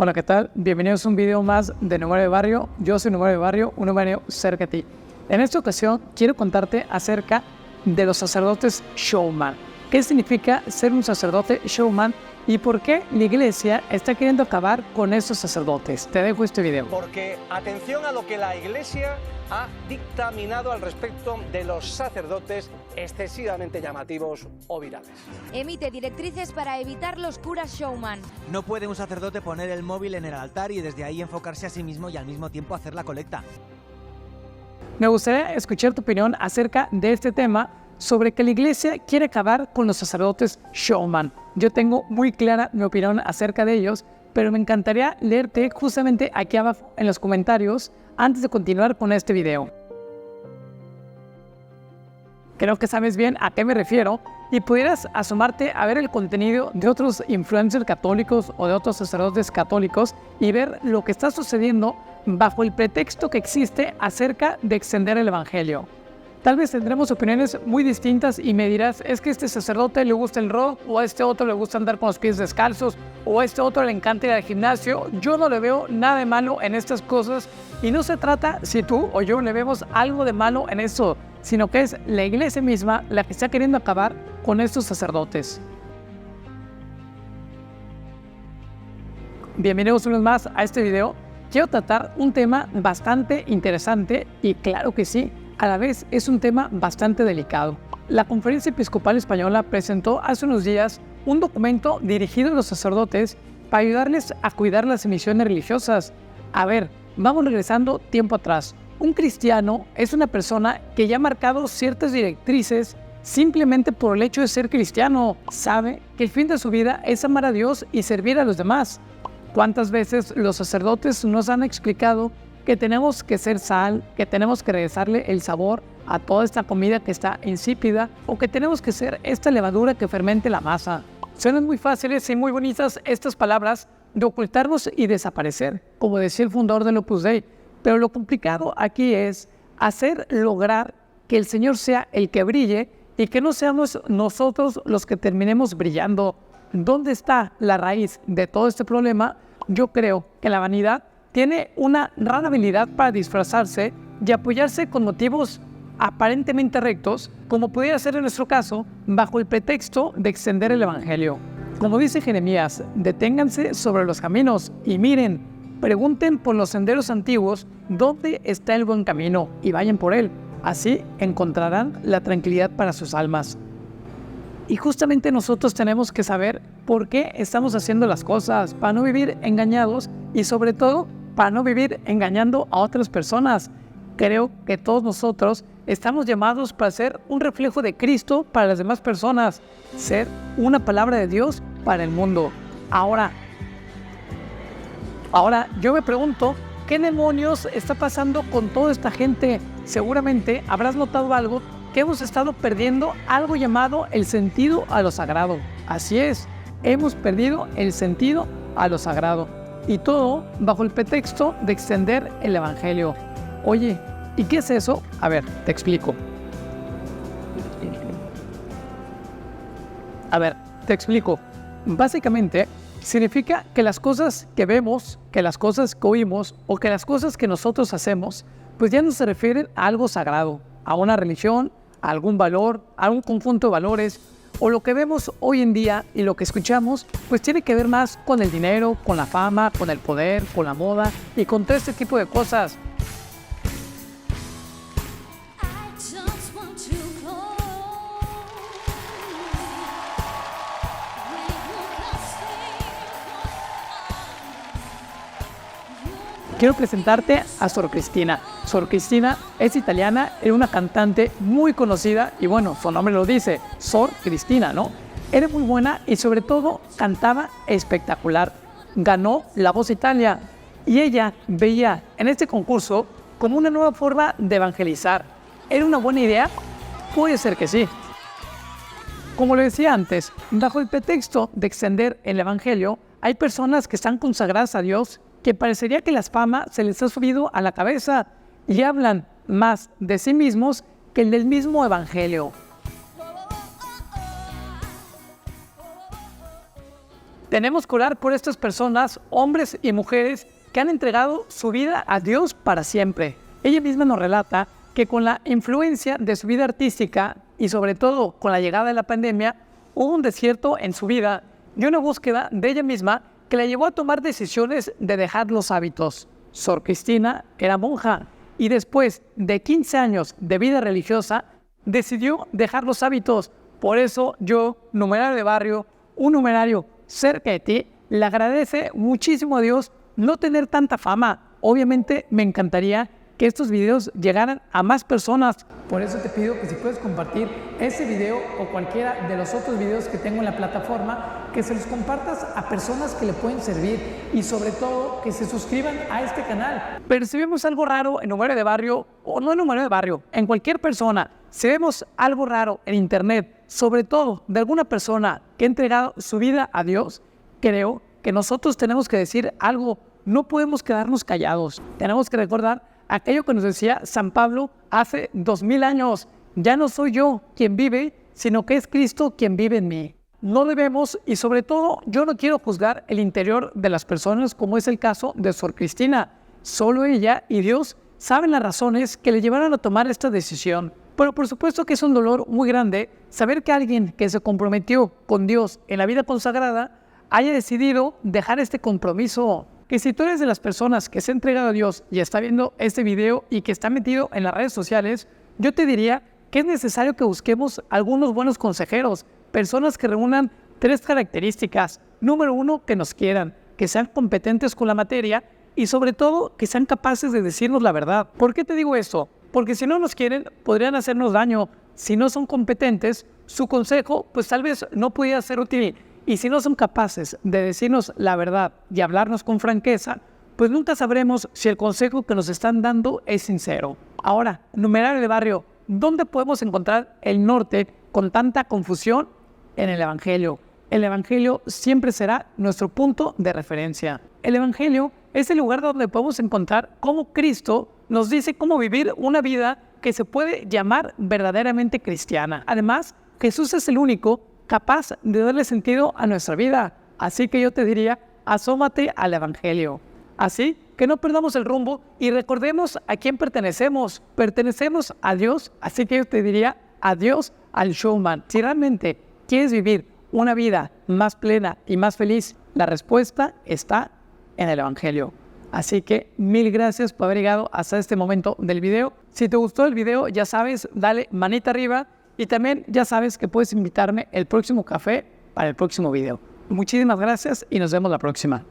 Hola, ¿qué tal? Bienvenidos a un video más de Número de Barrio. Yo soy Número de Barrio, un número cerca de ti. En esta ocasión quiero contarte acerca de los sacerdotes showman. ¿Qué significa ser un sacerdote showman y por qué la iglesia está queriendo acabar con estos sacerdotes? Te dejo este video. Porque atención a lo que la iglesia ha dictaminado al respecto de los sacerdotes excesivamente llamativos o virales. Emite directrices para evitar los curas showman. No puede un sacerdote poner el móvil en el altar y desde ahí enfocarse a sí mismo y al mismo tiempo hacer la colecta. Me gustaría escuchar tu opinión acerca de este tema sobre que la iglesia quiere acabar con los sacerdotes showman. Yo tengo muy clara mi opinión acerca de ellos, pero me encantaría leerte justamente aquí abajo en los comentarios antes de continuar con este video. Creo que sabes bien a qué me refiero y pudieras asomarte a ver el contenido de otros influencers católicos o de otros sacerdotes católicos y ver lo que está sucediendo bajo el pretexto que existe acerca de extender el evangelio. Tal vez tendremos opiniones muy distintas y me dirás, es que a este sacerdote le gusta el rock, o a este otro le gusta andar con los pies descalzos, o a este otro le encanta ir al gimnasio. Yo no le veo nada de malo en estas cosas y no se trata si tú o yo le vemos algo de malo en eso, sino que es la iglesia misma la que está queriendo acabar con estos sacerdotes. Bienvenidos una vez más a este video. Quiero tratar un tema bastante interesante y claro que sí, a la vez es un tema bastante delicado. La Conferencia Episcopal Española presentó hace unos días un documento dirigido a los sacerdotes para ayudarles a cuidar las misiones religiosas. A ver, vamos regresando tiempo atrás. Un cristiano es una persona que ya ha marcado ciertas directrices simplemente por el hecho de ser cristiano. Sabe que el fin de su vida es amar a Dios y servir a los demás. ¿Cuántas veces los sacerdotes nos han explicado que tenemos que ser sal, que tenemos que regresarle el sabor a toda esta comida que está insípida, o que tenemos que ser esta levadura que fermente la masa? Suenan muy fáciles y muy bonitas estas palabras de ocultarnos y desaparecer, como decía el fundador del Opus Dei, pero lo complicado aquí es lograr que el Señor sea el que brille y que no seamos nosotros los que terminemos brillando. ¿Dónde está la raíz de todo este problema? Yo creo que la vanidad tiene una rara habilidad para disfrazarse y apoyarse con motivos aparentemente rectos, como pudiera ser en nuestro caso, bajo el pretexto de extender el evangelio. Como dice Jeremías, deténganse sobre los caminos y miren, pregunten por los senderos antiguos dónde está el buen camino y vayan por él. Así encontrarán la tranquilidad para sus almas. Y justamente nosotros tenemos que saber por qué estamos haciendo las cosas, para no vivir engañados y sobre todo para no vivir engañando a otras personas. Creo que todos nosotros estamos llamados para ser un reflejo de Cristo para las demás personas, ser una palabra de Dios para el mundo. Ahora yo me pregunto, ¿qué demonios está pasando con toda esta gente? Seguramente habrás notado algo, que hemos estado perdiendo algo llamado el sentido a lo sagrado. Así es, hemos perdido el sentido a lo sagrado. Y todo bajo el pretexto de extender el evangelio. Oye, ¿y qué es eso? A ver, te explico. Básicamente, significa que las cosas que vemos, que las cosas que oímos o que las cosas que nosotros hacemos, pues ya no se refieren a algo sagrado, a una religión, a algún valor, a un conjunto de valores, o lo que vemos hoy en día y lo que escuchamos, pues tiene que ver más con el dinero, con la fama, con el poder, con la moda y con todo este tipo de cosas. Quiero presentarte a Sor Cristina. Sor Cristina es italiana, era una cantante muy conocida y bueno, su nombre lo dice, Sor Cristina, ¿no? Era muy buena y sobre todo cantaba espectacular. Ganó La Voz Italia y ella veía en este concurso como una nueva forma de evangelizar. ¿Era una buena idea? Puede ser que sí. Como lo decía antes, bajo el pretexto de extender el evangelio, hay personas que están consagradas a Dios que parecería que la fama se les ha subido a la cabeza y hablan más de sí mismos que el del mismo evangelio. Tenemos que orar por estas personas, hombres y mujeres, que han entregado su vida a Dios para siempre. Ella misma nos relata que con la influencia de su vida artística y sobre todo con la llegada de la pandemia, hubo un desierto en su vida y una búsqueda de ella misma que la llevó a tomar decisiones de dejar los hábitos. Sor Cristina era monja y después de 15 años de vida religiosa, decidió dejar los hábitos. Por eso yo, numerario de barrio, un numerario cerca de ti, le agradece muchísimo a Dios no tener tanta fama. Obviamente me encantaría que estos videos llegaran a más personas. Por eso te pido que si puedes compartir ese video o cualquiera de los otros videos que tengo en la plataforma, que se los compartas a personas que le pueden servir y sobre todo que se suscriban a este canal. Percibimos algo raro en numerario de barrio o no en numerario de barrio, en cualquier persona. Si vemos algo raro en internet, sobre todo de alguna persona que ha entregado su vida a Dios, creo que nosotros tenemos que decir algo. No podemos quedarnos callados. Tenemos que recordar aquello que nos decía San Pablo hace 2000 años. Ya no soy yo quien vive, sino que es Cristo quien vive en mí. No debemos, y sobre todo, yo no quiero juzgar el interior de las personas, como es el caso de Sor Cristina. Solo ella y Dios saben las razones que le llevaron a tomar esta decisión. Pero por supuesto que es un dolor muy grande saber que alguien que se comprometió con Dios en la vida consagrada haya decidido dejar este compromiso. Que si tú eres de las personas que se ha entregado a Dios y está viendo este video y que está metido en las redes sociales, yo te diría que es necesario que busquemos algunos buenos consejeros, personas que reúnan 3 características. Número 1, que nos quieran, que sean competentes con la materia y sobre todo que sean capaces de decirnos la verdad. ¿Por qué te digo esto? Porque si no nos quieren, podrían hacernos daño. Si no son competentes, su consejo pues tal vez no pudiera ser útil. Y si no son capaces de decirnos la verdad y hablarnos con franqueza, pues nunca sabremos si el consejo que nos están dando es sincero. Ahora, numerario de barrio, ¿dónde podemos encontrar el norte con tanta confusión? En el Evangelio. El Evangelio siempre será nuestro punto de referencia. El Evangelio es el lugar donde podemos encontrar cómo Cristo nos dice cómo vivir una vida que se puede llamar verdaderamente cristiana. Además, Jesús es el único capaz de darle sentido a nuestra vida. Así que yo te diría, asómate al Evangelio. Así que no perdamos el rumbo y recordemos a quién pertenecemos. Pertenecemos a Dios, así que yo te diría, adiós al showman. Si realmente quieres vivir una vida más plena y más feliz, la respuesta está en el Evangelio. Así que mil gracias por haber llegado hasta este momento del video. Si te gustó el video, ya sabes, dale manita arriba. Y también ya sabes que puedes invitarme el próximo café para el próximo video. Muchísimas gracias y nos vemos la próxima.